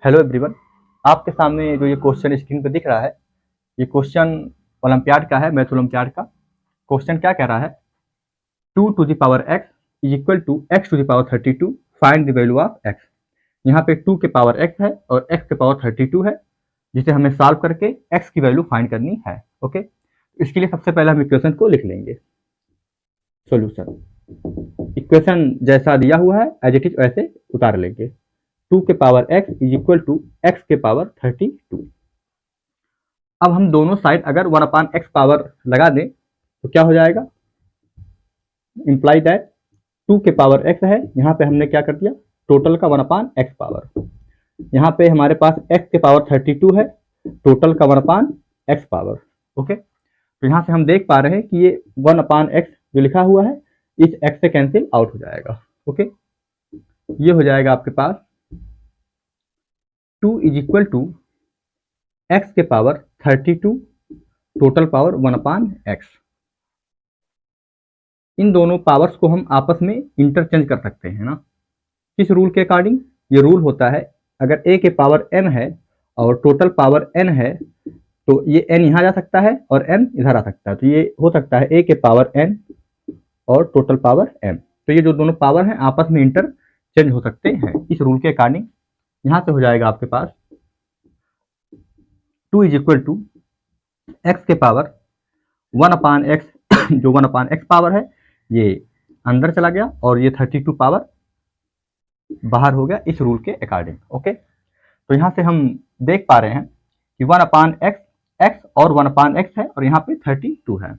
Hello everyone. आपके सामने जो ये क्वेश्चन स्क्रीन पे दिख रहा है, ये क्वेश्चन ओलंपियाड का है, मैथ ओलंपियाड का। क्वेश्चन क्या कह रहा है, 2 to the power x is equal to x to the power 32, find the value of x। यहाँ पे 2 के पावर x है और x के पावर 32 है, जिसे हमें सॉल्व करके x की वैल्यू फाइंड करनी है। ओके, इसके लिए सबसे पहले हम इक्वेशन को लिख लेंगे। सोल्यूशन, इक्वेशन जैसा दिया हुआ है एज इट इज वैसे उतार लेंगे। 2 के power x is equal to x के पावर 32। अब हम दोनों साइड अगर 1/x पावर लगा दें तो क्या हो जाएगा, इंप्लाई दैट 2 के पावर x है, यहाँ पे हमने क्या कर दिया, टोटल का 1/x पावर। यहाँ पे हमारे पास x के पावर 32 है, टोटल का 1/x पावर। ओके, तो यहाँ से हम देख पा रहे हैं कि ये 1/x जो लिखा हुआ है इस x से कैंसिल आउट हो जाएगा। ओके, ये हो जाएगा आपके पास 2 इज इक्वल टू x के पावर 32 टोटल पावर 1/x। इन दोनों पावर्स को हम आपस में इंटरचेंज कर सकते हैं ना, किस रूल के अकॉर्डिंग। ये रूल होता है, अगर a के पावर m है और टोटल पावर n है तो ये n यहाँ जा सकता है और n इधर आ सकता है, तो ये हो सकता है a के पावर n और टोटल पावर m। तो ये जो दोनों पावर हैं आपस में इंटरचेंज हो सकते हैं इस रूल के अकॉर्डिंग। यहाँ से हो जाएगा आपके पास 2 इज इक्वल टू x के पावर 1/x जो 1/x पावर है ये अंदर चला गया और ये 32 पावर बाहर हो गया इस रूल के अकॉर्डिंग। ओके, तो यहाँ से हम देख पा रहे हैं कि 1/x x और 1/x है और यहाँ पे 32 है।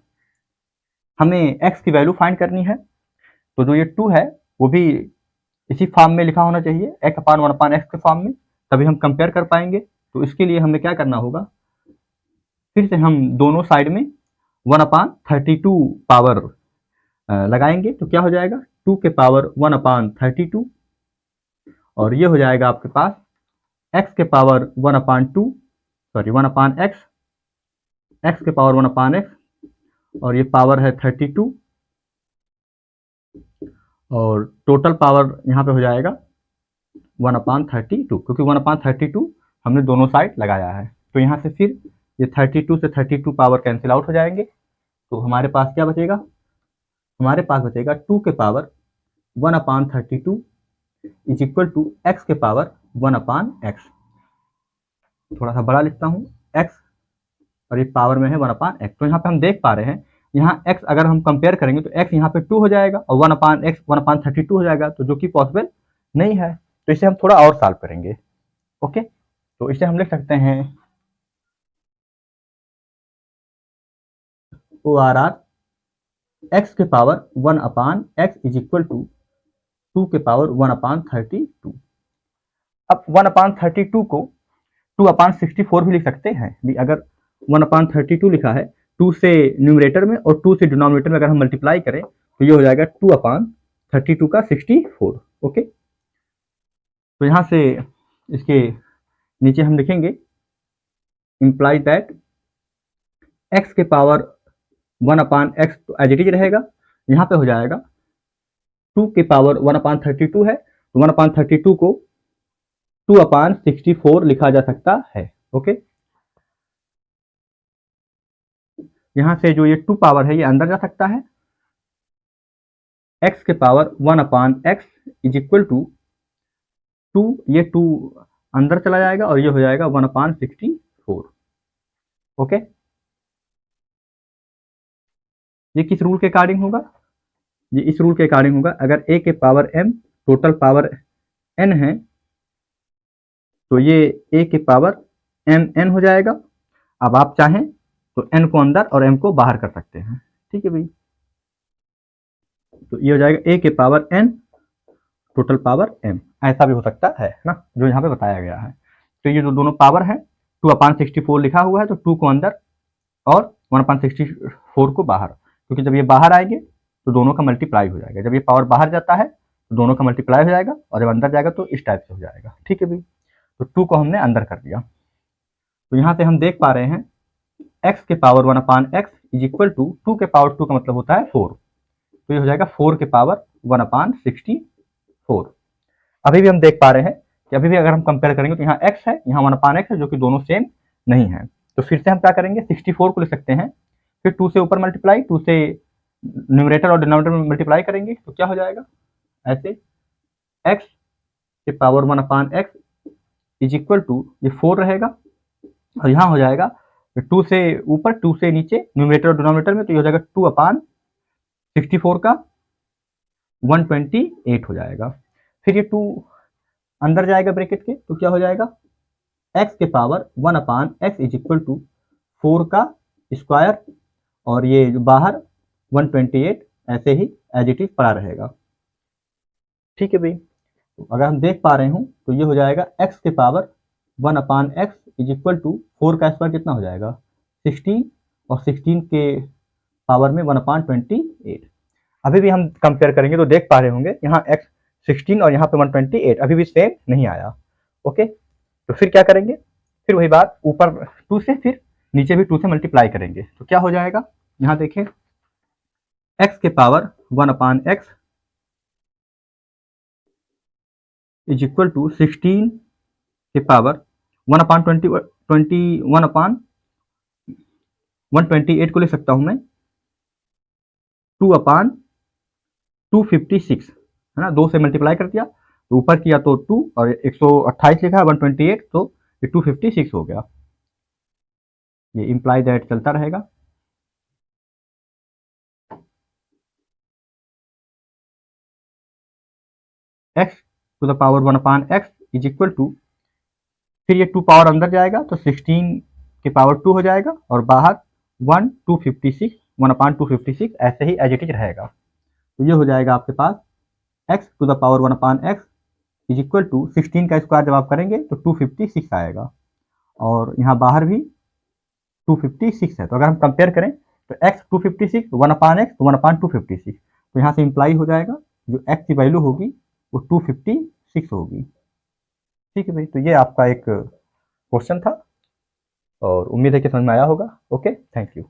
हमें x की वैल्यू फाइंड करनी है, तो जो ये 2 है वो भी इसी फॉर्म में लिखा होना चाहिए, x/1/x के फॉर्म में, तभी हम कंपेयर कर पाएंगे। तो इसके लिए हमें क्या करना होगा, फिर से हम दोनों साइड में 1/32 पावर लगाएंगे, तो क्या हो जाएगा 2 के पावर 1/32 और ये हो जाएगा आपके पास x के पावर 1/2 सॉरी 1/x, x के पावर 1/x और ये पावर है 32 और टोटल पावर यहाँ पे हो जाएगा 1/32, क्योंकि 1/32 हमने दोनों साइड लगाया है। तो यहाँ से फिर ये 32 से 32 पावर कैंसिल आउट हो जाएंगे, तो हमारे पास क्या बचेगा, हमारे पास बचेगा 2 के power 1/32 is equal to x के पावर 1/x। थोड़ा सा बड़ा लिखता हूँ, x और ये पावर में है 1/x। तो यहाँ पे हम देख पा रहे हैं, यहाँ x अगर हम कंपेयर करेंगे तो x यहाँ पे 2 हो जाएगा और 1/x 1/32 हो जाएगा, तो जो कि पॉसिबल नहीं है। तो इसे हम थोड़ा और सॉल्व करेंगे। ओके, तो इसे हम लिख सकते हैं ORR x के power 1/x is equal to 2 के पावर 1/32। अब 1/32 को 2/64 भी लिख सकते हैं भी, अगर 1/32 लिखा है 2 से न्यूमरेटर में और 2 से डिनोमिनेटर में अगर हम मल्टीप्लाई करें तो ये हो जाएगा 2/32 का 64। ओके, तो यहाँ से इसके नीचे हम लिखेंगे इंप्लाई दैट x के पावर 1/x तो एज इट इज रहेगा, यहाँ पे हो जाएगा 2 के पावर 1/32 है तो 1/32 को 2/64 लिखा जा सकता है। ओके, यहाँ से जो ये 2 पावर है ये अंदर जा सकता है, x के power 1/x is equal to 2, ये 2 अंदर चला जाएगा और ये हो जाएगा 1/64। ओके, ये किस रूल के अकॉर्डिंग होगा, ये इस रूल के अकॉर्डिंग होगा, अगर a के power m total power n है तो ये a के पावर n हो जाएगा। अब आप चाहें तो n को अंदर और m को बाहर कर सकते हैं। ठीक है भाई, तो ये हो जाएगा a के power n total power m, ऐसा भी हो सकता है ना, जो यहाँ पे बताया गया है। तो ये जो दोनों पावर है 2/64 लिखा हुआ है, तो 2 को अंदर और 1/64 को बाहर, क्योंकि जब ये बाहर आएंगे तो दोनों का मल्टीप्लाई हो जाएगा, जब ये पावर बाहर जाता है तो दोनों का मल्टीप्लाई हो जाएगा और जब अंदर जाएगा तो इस टाइप से हो जाएगा। ठीक है भाई, तो 2 को हमने अंदर कर दिया। तो यहाँ से हम देख पा रहे हैं x के power 1/x is equal to 2 के पावर 2 का मतलब होता है 4, तो ये हो जाएगा 4 के पावर 1/64। अभी भी हम देख पा रहे हैं कि अभी भी अगर हम कंपेयर करेंगे तो यहाँ x है, यहाँ 1/x है, जो कि दोनों सेम नहीं है। तो फिर से हम क्या करेंगे, 64 को ले सकते हैं, फिर 2 से ऊपर मल्टीप्लाई, 2 से न्यूमरेटर और डिनोमिनेटर में मल्टीप्लाई करेंगे तो क्या हो जाएगा, ऐसे x के power 1/x is equal to ये 4 रहेगा, और यहाँ हो जाएगा 2 से ऊपर 2 से नीचे न्यूमरेटर और डिनोमिनेटर में, तो ये हो जाएगा 2/64 का 128 हो जाएगा। फिर ये 2 अंदर जाएगा ब्रैकेट के, तो क्या हो जाएगा, x के power 1/x is equal to 4 का स्क्वायर, और ये जो बाहर 128 ऐसे ही एज इट इज पड़ा रहेगा। ठीक है भाई, तो अगर हम देख पा रहे हूँ तो ये हो जाएगा x के power 1/x is equal to 4 का स्क्वायर कितना हो जाएगा 16, और 16 के पावर में 1/28। अभी भी हम कंपेयर करेंगे तो देख पा रहे होंगे यहाँ x 16 और यहाँ पे 128 अभी भी सेम नहीं आया। ओके, तो फिर क्या करेंगे, फिर वही बात, ऊपर 2 से फिर नीचे भी 2 से मल्टीप्लाई करेंगे, तो क्या हो जाएगा, यहाँ देखें x के power 1/x is equal to 16 के पावर 1/128 को ले सकता हूं मैं 2/256, है ना, 2 से मल्टीप्लाई कर दिया तो ऊपर किया तो 2 और 128 लिखा है 128, तो ये 256 हो गया। ये इम्प्लाई दैट चलता रहेगा। x to the power 1/x is equal to, फिर ये 2 पावर अंदर जाएगा तो 16 के पावर 2 हो जाएगा, और बाहर 1/256 ऐसे ही एज इट इज रहेगा। तो ये हो जाएगा आपके पास x to the power 1/x is equal to 16 का स्क्वायर जब आप करेंगे तो 256 आएगा, और यहाँ बाहर भी 256 है। तो अगर हम कंपेयर करें तो x 256 1/x तो 1/256, तो यहाँ से इम्प्लाई हो जाएगा जो x की वैल्यू होगी वो 256 होगी। ठीक है भाई, तो ये आपका एक क्वेश्चन था और उम्मीद है कि समझ में आया होगा। Okay, thank you.